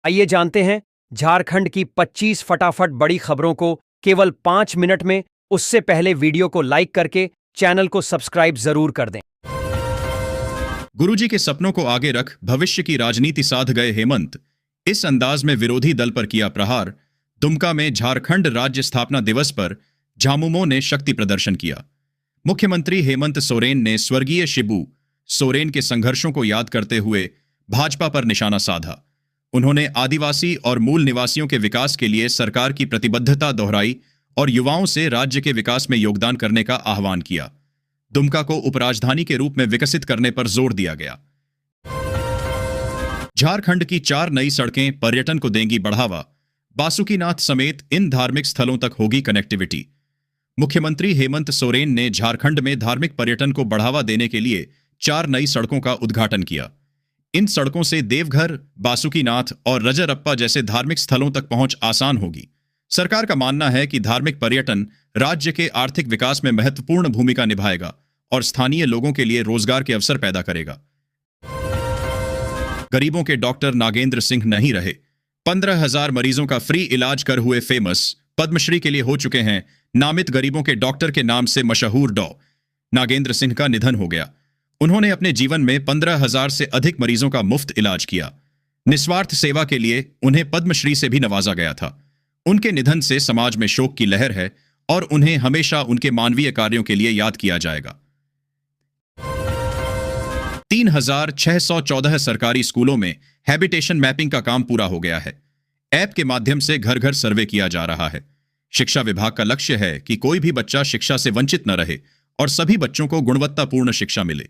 आइए जानते हैं झारखंड की 25 फटाफट बड़ी खबरों को केवल 5 मिनट में। उससे पहले वीडियो को लाइक करके चैनल को सब्सक्राइब जरूर कर दें। गुरुजी के सपनों को आगे रख भविष्य की राजनीति साध गए हेमंत। इस अंदाज में विरोधी दल पर किया प्रहार। दुमका में झारखंड राज्य स्थापना दिवस पर झामुमो ने शक्ति प्रदर्शन किया। मुख्यमंत्री हेमंत सोरेन ने स्वर्गीय शिबू सोरेन के संघर्षों को याद करते हुए भाजपा पर निशाना साधा। उन्होंने आदिवासी और मूल निवासियों के विकास के लिए सरकार की प्रतिबद्धता दोहराई और युवाओं से राज्य के विकास में योगदान करने का आह्वान किया। दुमका को उपराजधानी के रूप में विकसित करने पर जोर दिया गया। झारखंड की 4 नई सड़कें पर्यटन को देंगी बढ़ावा। बासुकीनाथ समेत इन धार्मिक स्थलों तक होगी कनेक्टिविटी। मुख्यमंत्री हेमंत सोरेन ने झारखंड में धार्मिक पर्यटन को बढ़ावा देने के लिए 4 नई सड़कों का उद्घाटन किया। इन सड़कों से देवघर, बासुकीनाथ और रजरप्पा जैसे धार्मिक स्थलों तक पहुंच आसान होगी। सरकार का मानना है कि धार्मिक पर्यटन राज्य के आर्थिक विकास में महत्वपूर्ण भूमिका निभाएगा और स्थानीय लोगों के लिए रोजगार के अवसर पैदा करेगा। गरीबों के डॉक्टर नागेंद्र सिंह नहीं रहे। 15,000 मरीजों का फ्री इलाज कर हुए फेमस। पद्मश्री के लिए हो चुके हैं नामित। गरीबों के डॉक्टर के नाम से मशहूर डॉ नागेंद्र सिंह का निधन हो गया। उन्होंने अपने जीवन में 15,000 से अधिक मरीजों का मुफ्त इलाज किया। निस्वार्थ सेवा के लिए उन्हें पद्मश्री से भी नवाजा गया था। उनके निधन से समाज में शोक की लहर है और उन्हें हमेशा उनके मानवीय कार्यों के लिए याद किया जाएगा। 3,614 सरकारी स्कूलों में हैबिटेशन मैपिंग का काम पूरा हो गया है। ऐप के माध्यम से घर घर सर्वे किया जा रहा है। शिक्षा विभाग का लक्ष्य है कि कोई भी बच्चा शिक्षा से वंचित न रहे और सभी बच्चों को गुणवत्तापूर्ण शिक्षा मिले।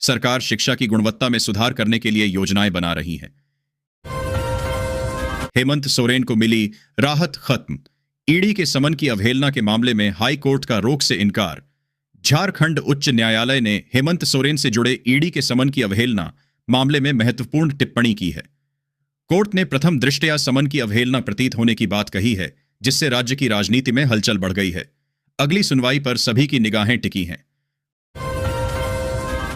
सरकार शिक्षा की गुणवत्ता में सुधार करने के लिए योजनाएं बना रही है। हेमंत सोरेन को मिली राहत खत्म। ईडी के समन की अवहेलना के मामले में हाई कोर्ट का रोक से इनकार। झारखंड उच्च न्यायालय ने हेमंत सोरेन से जुड़े ईडी के समन की अवहेलना मामले में महत्वपूर्ण टिप्पणी की है। कोर्ट ने प्रथम दृष्टया समन की अवहेलना प्रतीत होने की बात कही है, जिससे राज्य की राजनीति में हलचल बढ़ गई है। अगली सुनवाई पर सभी की निगाहें टिकी हैं।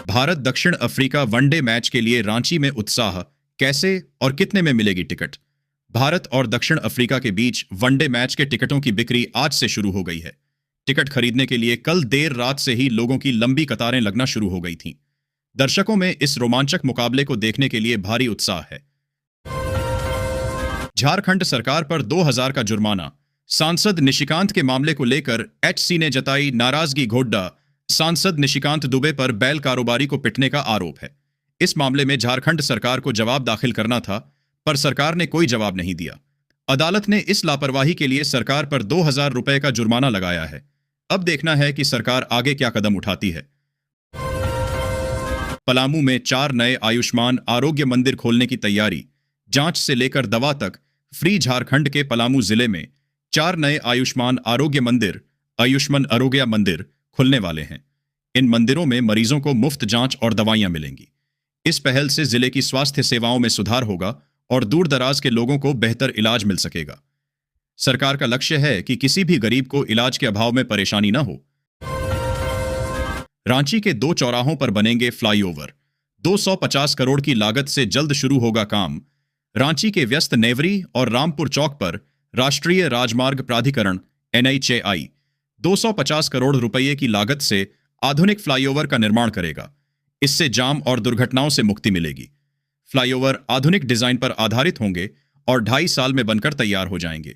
भारत दक्षिण अफ्रीका वनडे मैच के लिए रांची में उत्साह। कैसे और कितने में मिलेगी टिकट? भारत और दक्षिण अफ्रीका के बीच वनडे मैच के टिकटों की बिक्री आज से शुरू हो गई है। टिकट खरीदने के लिए कल देर रात से ही लोगों की लंबी कतारें लगना शुरू हो गई थीं। दर्शकों में इस रोमांचक मुकाबले को देखने के लिए भारी उत्साह है। झारखंड सरकार पर 2,000 का जुर्माना। सांसद निशिकांत के मामले को लेकर एचसी ने जताई नाराजगी। घोड्डा। सांसद निशिकांत दुबे पर बैल कारोबारी को पिटने का आरोप है। इस मामले में झारखंड सरकार को जवाब दाखिल करना था, पर सरकार ने कोई जवाब नहीं दिया। अदालत ने इस लापरवाही के लिए सरकार पर 2,000 रुपए का जुर्माना लगाया है। अब देखना है कि सरकार आगे क्या कदम उठाती है। पलामू में 4 नए आयुष्मान आरोग्य मंदिर खोलने की तैयारी। जांच से लेकर दवा तक फ्री। झारखंड के पलामू जिले में 4 नए आयुष्मान आरोग्य मंदिर, आयुष्मान आरोग्य मंदिर खुलने वाले हैं। इन मंदिरों में मरीजों को मुफ्त जांच और दवाइयां मिलेंगी। इस पहल से जिले की स्वास्थ्य सेवाओं में सुधार होगा और दूर दराज के लोगों को बेहतर इलाज मिल सकेगा। सरकार का लक्ष्य है कि किसी भी गरीब को इलाज के अभाव में परेशानी न हो। रांची के 2 चौराहों पर बनेंगे फ्लाईओवर। 250 करोड़ की लागत से जल्द शुरू होगा काम। रांची के व्यस्त नेवरी और रामपुर चौक पर राष्ट्रीय राजमार्ग प्राधिकरण NHAI 250 करोड़ रुपये की लागत से आधुनिक फ्लाईओवर का निर्माण करेगा। इससे जाम और दुर्घटनाओं से मुक्ति मिलेगी। फ्लाईओवर आधुनिक डिजाइन पर आधारित होंगे और 2.5 साल में बनकर तैयार हो जाएंगे।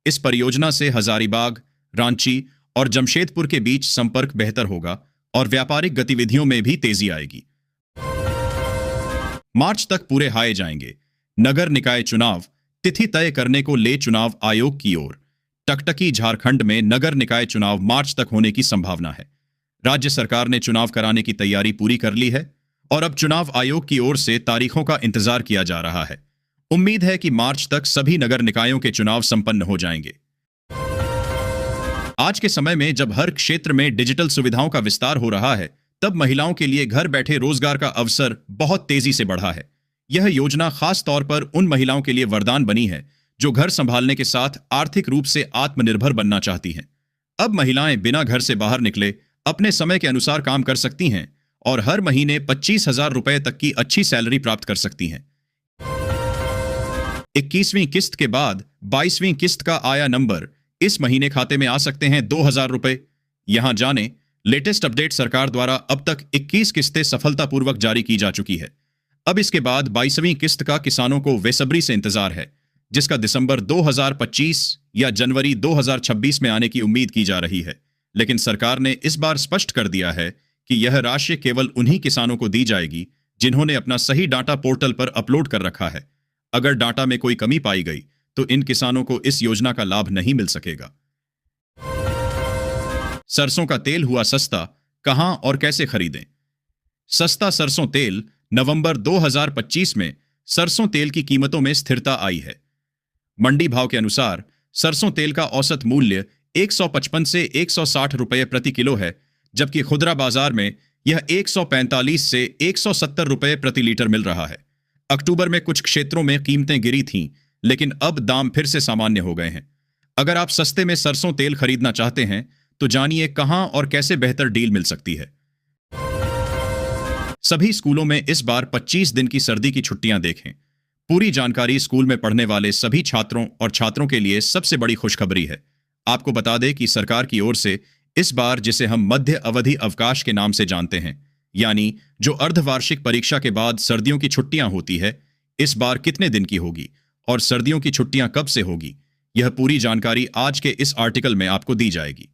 इस परियोजना से हजारीबाग, रांची और जमशेदपुर के बीच संपर्क बेहतर होगा और व्यापारिक गतिविधियों में भी तेजी आएगी। मार्च तक पूरे हाए जाएंगे। नगर निकाय चुनाव तिथि तय करने को ले चुनाव आयोग की ओर। टकटकी। झारखंड में नगर निकाय चुनाव मार्च तक होने की संभावना है। राज्य सरकार ने चुनाव कराने की तैयारी पूरी कर ली है और अब चुनाव आयोग की ओर से तारीखों का इंतजार किया जा रहा है। उम्मीद है कि मार्च तक सभी नगर निकायों के चुनाव संपन्न हो जाएंगे। आज के समय में जब हर क्षेत्र में डिजिटल सुविधाओं का विस्तार हो रहा है, तब महिलाओं के लिए घर बैठे रोजगार का अवसर बहुत तेजी से बढ़ा है। यह योजना खास तौर पर उन महिलाओं के लिए वरदान बनी है जो घर संभालने के साथ आर्थिक रूप से आत्मनिर्भर बनना चाहती हैं। अब महिलाएं बिना घर से बाहर निकले अपने समय के अनुसार काम कर सकती हैं और हर महीने 25,000 रुपए तक की अच्छी सैलरी प्राप्त कर सकती हैं। 21वीं किस्त के बाद 22वीं किस्त का आया नंबर, इस महीने खाते में आ सकते हैं 2,000 रुपए। यहां जाने लेटेस्ट अपडेट। सरकार द्वारा अब तक 21 किस्तें सफलतापूर्वक जारी की जा चुकी है। अब इसके बाद 22वीं किस्त का किसानों को बेसब्री से इंतजार है, जिसका दिसंबर 2025 या जनवरी 2026 में आने की उम्मीद की जा रही है। लेकिन सरकार ने इस बार स्पष्ट कर दिया है कि यह राशि केवल उन्हीं किसानों को दी जाएगी जिन्होंने अपना सही डाटा पोर्टल पर अपलोड कर रखा है। अगर डाटा में कोई कमी पाई गई तो इन किसानों को इस योजना का लाभ नहीं मिल सकेगा। सरसों का तेल हुआ सस्ता, कहां और कैसे खरीदें? सस्ता सरसों तेल। नवंबर 2025 में सरसों तेल की कीमतों में स्थिरता आई है। मंडी भाव के अनुसार सरसों तेल का औसत मूल्य 155 से 160 रुपये प्रति किलो है, जबकि खुदरा बाजार में यह 145 से 170 रुपये प्रति लीटर मिल रहा है। अक्टूबर में कुछ क्षेत्रों में कीमतें गिरी थीं, लेकिन अब दाम फिर से सामान्य हो गए हैं। अगर आप सस्ते में सरसों तेल खरीदना चाहते हैं तो जानिए कहां और कैसे बेहतर डील मिल सकती है। सभी स्कूलों में इस बार 25 दिन की सर्दी की छुट्टियां देखें। पूरी जानकारी स्कूल में पढ़ने वाले सभी छात्रों और छात्रों के लिए सबसे बड़ी खुशखबरी है। आपको बता दें कि सरकार की ओर से इस बार, जिसे हम मध्य अवधि अवकाश के नाम से जानते हैं, यानी जो अर्धवार्षिक परीक्षा के बाद सर्दियों की छुट्टियां होती है, इस बार कितने दिन की होगी और सर्दियों की छुट्टियां कब से होगी, यह पूरी जानकारी आज के इस आर्टिकल में आपको दी जाएगी।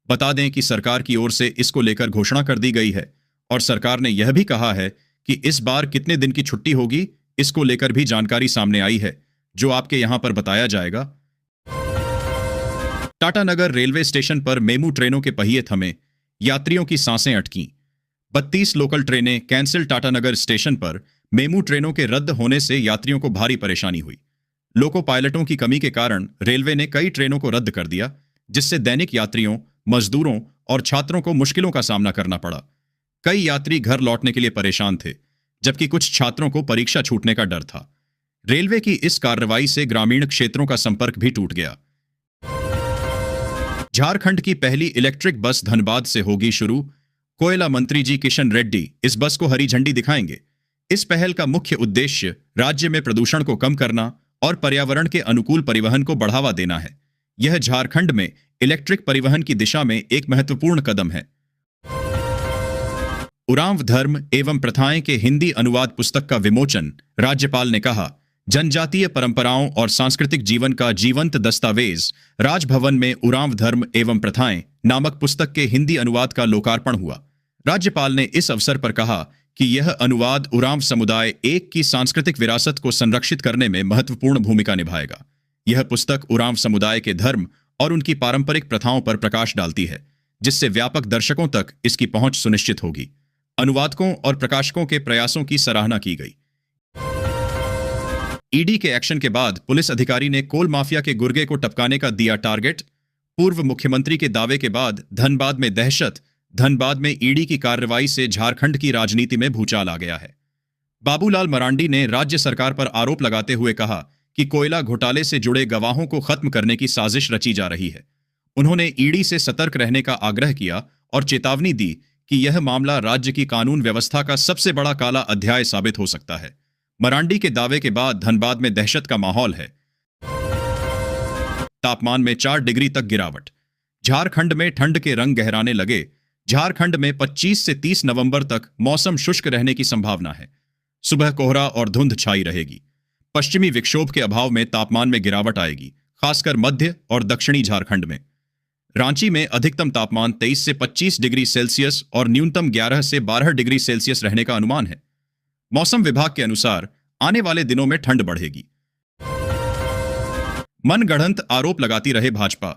बता दें कि सरकार की ओर से इसको लेकर घोषणा कर दी गई है और सरकार ने यह भी कहा है कि इस बार कितने दिन की छुट्टी होगी, इसको लेकर भी जानकारी सामने आई है, जो आपके यहां पर बताया जाएगा। टाटानगर रेलवे स्टेशन पर मेमू ट्रेनों के पहिए थमे, यात्रियों की सांसें अटकीं। 32 लोकल ट्रेनें कैंसिल। टाटानगर स्टेशन पर मेमू ट्रेनों के रद्द होने से यात्रियों को भारी परेशानी हुई। लोको पायलटों की कमी के कारण रेलवे ने कई ट्रेनों को रद्द कर दिया, जिससे दैनिक यात्रियों, मजदूरों और छात्रों को मुश्किलों का सामना करना पड़ा। कई यात्री घर लौटने के लिए परेशान थे, जबकि कुछ छात्रों को परीक्षा छूटने का डर था। रेलवे की इस कार्रवाई से ग्रामीण क्षेत्रों का संपर्क भी टूट गया। झारखंड की पहली इलेक्ट्रिक बस धनबाद से होगी शुरू। कोयला मंत्री जी किशन रेड्डी इस बस को हरी झंडी दिखाएंगे। इस पहल का मुख्य उद्देश्य राज्य में प्रदूषण को कम करना और पर्यावरण के अनुकूल परिवहन को बढ़ावा देना है। यह झारखंड में इलेक्ट्रिक परिवहन की दिशा में एक महत्वपूर्ण कदम है। उरांव धर्म एवं प्रथाएं के हिंदी अनुवाद पुस्तक का विमोचन। राज्यपाल ने कहा, जनजातीय परंपराओं और सांस्कृतिक जीवन का जीवंत दस्तावेज राजभवन में उरांव धर्म एवं प्रथाएं नामक पुस्तक के हिंदी अनुवाद का लोकार्पण हुआ। राज्यपाल ने इस अवसर पर कहा कि यह अनुवाद उरांव समुदाय एक की सांस्कृतिक विरासत को संरक्षित करने में महत्वपूर्ण भूमिका निभाएगा। यह पुस्तक उरांव समुदाय के धर्म और उनकी पारंपरिक प्रथाओं पर प्रकाश डालती है, जिससे व्यापक दर्शकों तक इसकी पहुंच सुनिश्चित होगी। अनुवादकों और प्रकाशकों के प्रयासों की सराहना की गई। ईडी के एक्शन के बाद पुलिस अधिकारी ने कोल माफिया के गुर्गे को टपकाने का दिया टारगेट। पूर्व मुख्यमंत्री के दावे के बाद धनबाद में दहशत। धनबाद में ईडी की कार्रवाई से झारखंड की राजनीति में भूचाल आ गया है। बाबूलाल मरांडी ने राज्य सरकार पर आरोप लगाते हुए कहा कि कोयला घोटाले से जुड़े गवाहों को खत्म करने की साजिश रची जा रही है। उन्होंने ईडी से सतर्क रहने का आग्रह किया और चेतावनी दी कि यह मामला राज्य की कानून व्यवस्था का सबसे बड़ा काला अध्याय साबित हो सकता है। मरांडी के दावे के बाद धनबाद में दहशत का माहौल है। तापमान में 4 डिग्री तक गिरावट। झारखंड में ठंड के रंग गहराने लगे। झारखंड में 25 से 30 नवंबर तक मौसम शुष्क रहने की संभावना है। सुबह कोहरा और धुंध छाई रहेगी। पश्चिमी विक्षोभ के अभाव में तापमान में गिरावट आएगी, खासकर मध्य और दक्षिणी झारखंड में। रांची में अधिकतम तापमान 23 से 25 डिग्री सेल्सियस और न्यूनतम 11 से 12 डिग्री सेल्सियस रहने का अनुमान है। मौसम विभाग के अनुसार आने वाले दिनों में ठंड बढ़ेगी। मनगढ़ंत आरोप लगाती रहे भाजपा,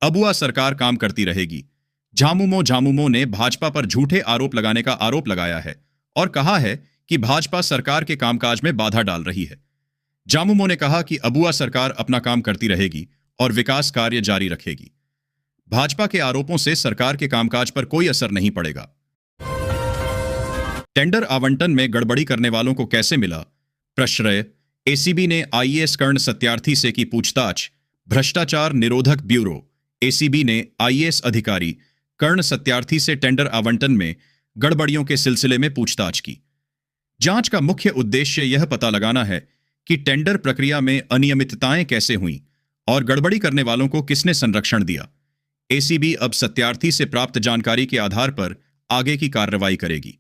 अबुआ सरकार काम करती रहेगी। झामुमो ने भाजपा पर झूठे आरोप लगाने का आरोप लगाया है और कहा है कि भाजपा सरकार के कामकाज में बाधा डाल रही है। झामुमो ने कहा कि अबुआ सरकार अपना काम करती रहेगी और विकास कार्य जारी रखेगी। भाजपा के आरोपों से सरकार के कामकाज पर कोई असर नहीं पड़ेगा। टेंडर आवंटन में गड़बड़ी करने वालों को कैसे मिला प्रश्रय। एसीबी ने आईएएस कर्ण सत्यार्थी से की पूछताछ। भ्रष्टाचार निरोधक ब्यूरो एसीबी ने आईएएस अधिकारी कर्ण सत्यार्थी से टेंडर आवंटन में गड़बड़ियों के सिलसिले में पूछताछ की। जांच का मुख्य उद्देश्य यह पता लगाना है कि टेंडर प्रक्रिया में अनियमितताएं कैसे हुईं और गड़बड़ी करने वालों को किसने संरक्षण दिया। एसीबी अब सत्यार्थी से प्राप्त जानकारी के आधार पर आगे की कार्रवाई करेगी।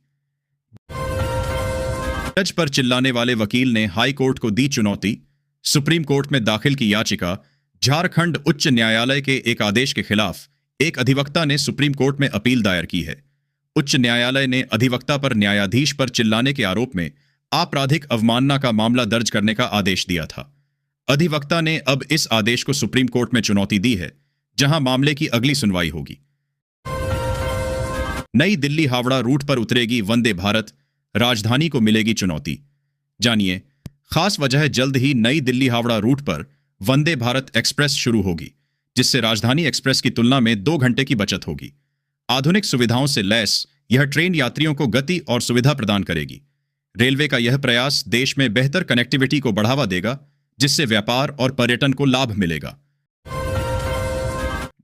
जज पर चिल्लाने वाले वकील ने हाई कोर्ट को दी चुनौती। सुप्रीम कोर्ट में दाखिल की याचिका। झारखंड उच्च न्यायालय के एक आदेश के खिलाफ एक अधिवक्ता ने सुप्रीम कोर्ट में अपील दायर की है। उच्च न्यायालय ने अधिवक्ता पर न्यायाधीश पर चिल्लाने के आरोप में आपराधिक अवमानना का मामला दर्ज करने का आदेश दिया था। अधिवक्ता ने अब इस आदेश को सुप्रीम कोर्ट में चुनौती दी है, जहां मामले की अगली सुनवाई होगी। नई दिल्ली हावड़ा रूट पर उतरेगी वंदे भारत, राजधानी को मिलेगी चुनौती। जानिए खास वजह, जल्द ही नई दिल्ली हावड़ा रूट पर वंदे भारत एक्सप्रेस शुरू होगी, जिससे राजधानी एक्सप्रेस की तुलना में 2 घंटे की बचत होगी। आधुनिक सुविधाओं से लैस यह ट्रेन यात्रियों को गति और सुविधा प्रदान करेगी। रेलवे का यह प्रयास देश में बेहतर कनेक्टिविटी को बढ़ावा देगा, जिससे व्यापार और पर्यटन को लाभ मिलेगा।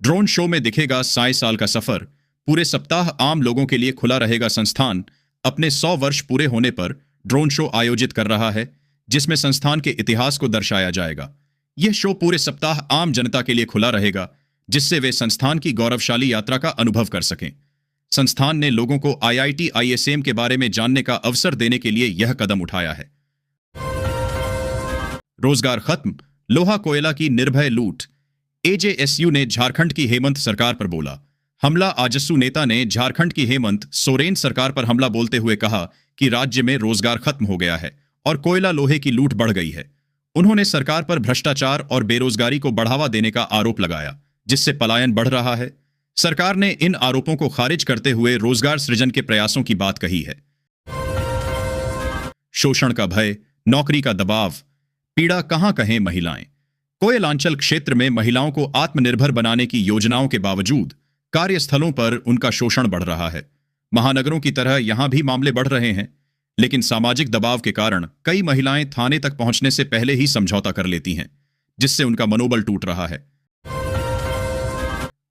ड्रोन शो में दिखेगा 100 साल का सफर। पूरे सप्ताह आम लोगों के लिए खुला रहेगा। संस्थान अपने 100 वर्ष पूरे होने पर ड्रोन शो आयोजित कर रहा है, जिसमें संस्थान के इतिहास को दर्शाया जाएगा। यह शो पूरे सप्ताह आम जनता के लिए खुला रहेगा, जिससे वे संस्थान की गौरवशाली यात्रा का अनुभव कर सकें। संस्थान ने लोगों को IIT ISM के बारे में जानने का अवसर देने के लिए यह कदम उठाया है। रोजगार खत्म, लोहा कोयला की निर्भय लूट। AJSU ने झारखंड की हेमंत सरकार पर बोला हमला। आजसू नेता ने झारखंड की हेमंत सोरेन सरकार पर हमला बोलते हुए कहा कि राज्य में रोजगार खत्म हो गया है और कोयला लोहे की लूट बढ़ गई है। उन्होंने सरकार पर भ्रष्टाचार और बेरोजगारी को बढ़ावा देने का आरोप लगाया, जिससे पलायन बढ़ रहा है। सरकार ने इन आरोपों को खारिज करते हुए रोजगार सृजन के प्रयासों की बात कही है। शोषण का भय, नौकरी का दबाव, पीड़ा कहां कहें महिलाएं। कोयलांचल क्षेत्र में महिलाओं को आत्मनिर्भर बनाने की योजनाओं के बावजूद कार्यस्थलों पर उनका शोषण बढ़ रहा है। महानगरों की तरह यहां भी मामले बढ़ रहे हैं, लेकिन सामाजिक दबाव के कारण कई महिलाएं थाने तक पहुंचने से पहले ही समझौता कर लेती हैं, जिससे उनका मनोबल टूट रहा है।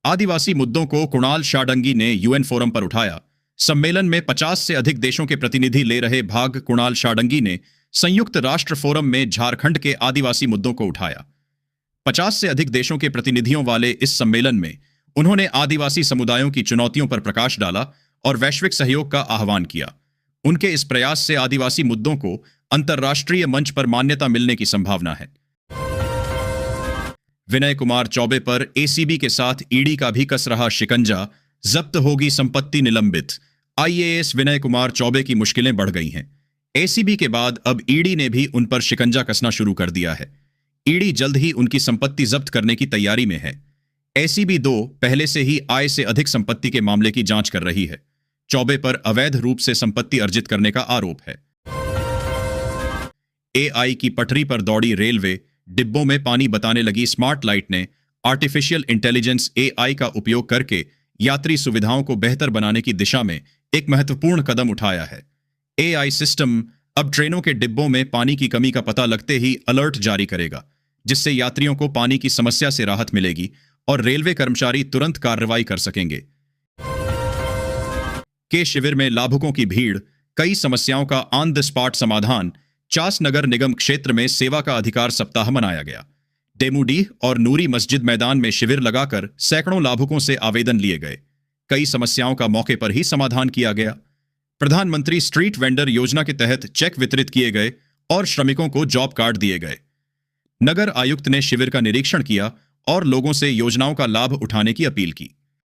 आदिवासी मुद्दों को कुणाल शाडंगी ने UN फोरम पर उठाया। सम्मेलन में 50 से अधिक देशों के प्रतिनिधि ले रहे भाग कुणाल शाडंगी ने संयुक्त राष्ट्र फोरम में झारखंड के आदिवासी मुद्दों को उठाया। 50 से अधिक देशों के प्रतिनिधियों वाले इस सम्मेलन में उन्होंने आदिवासी समुदायों की चुनौतियों पर प्रकाश डाला और वैश्विक सहयोग का आह्वान किया। उनके इस प्रयास से आदिवासी मुद्दों को अंतर्राष्ट्रीय मंच पर मान्यता मिलने की संभावना है। विनय कुमार चौबे पर ACB के साथ ED का भी कस रहा शिकंजा। जब्त होगी संपत्ति, निलंबित। IAS विनय कुमार चौबे की मुश्किलें बढ़ गई हैं। ACB के बाद अब ED ने भी उन पर शिकंजा कसना शुरू कर दिया है। ED जल्द ही उनकी संपत्ति जब्त करने की तैयारी में है। ACB 2 पहले से ही आय से अधिक संपत्ति के मामले की जांच कर रही है। चौबे पर अवैध रूप से संपत्ति अर्जित करने का आरोप है। AI की पटरी पर दौड़ी रेलवे, डिब्बों में पानी बताने लगी स्मार्ट लाइट ने आर्टिफिशियल इंटेलिजेंस AI का उपयोग करके यात्री सुविधाओं को बेहतर बनाने की दिशा में एक महत्वपूर्ण कदम उठाया है। AI सिस्टम अब ट्रेनों के डिब्बों में पानी की कमी का पता लगते ही अलर्ट जारी करेगा, जिससे यात्रियों को पानी की समस्या से राहत मिलेगी और रेलवे कर्मचारी तुरंत कार्रवाई कर सकेंगे। के शिविर में लाभुकों की भीड़, कई समस्याओं का ऑन द स्पॉट समाधान। चास नगर निगम क्षेत्र में सेवा का अधिकार सप्ताह मनाया गया। डेमूडीह और नूरी मस्जिद मैदान में शिविर लगाकर सैकड़ों लाभुकों से आवेदन लिए गए। कई समस्याओं का मौके पर ही समाधान किया गया। प्रधानमंत्री स्ट्रीट वेंडर योजना के तहत चेक वितरित किए गए और श्रमिकों को जॉब कार्ड दिए गए। नगर आयुक्त ने शिविर का निरीक्षण किया और लोगों से योजनाओं का लाभ उठाने की अपील की।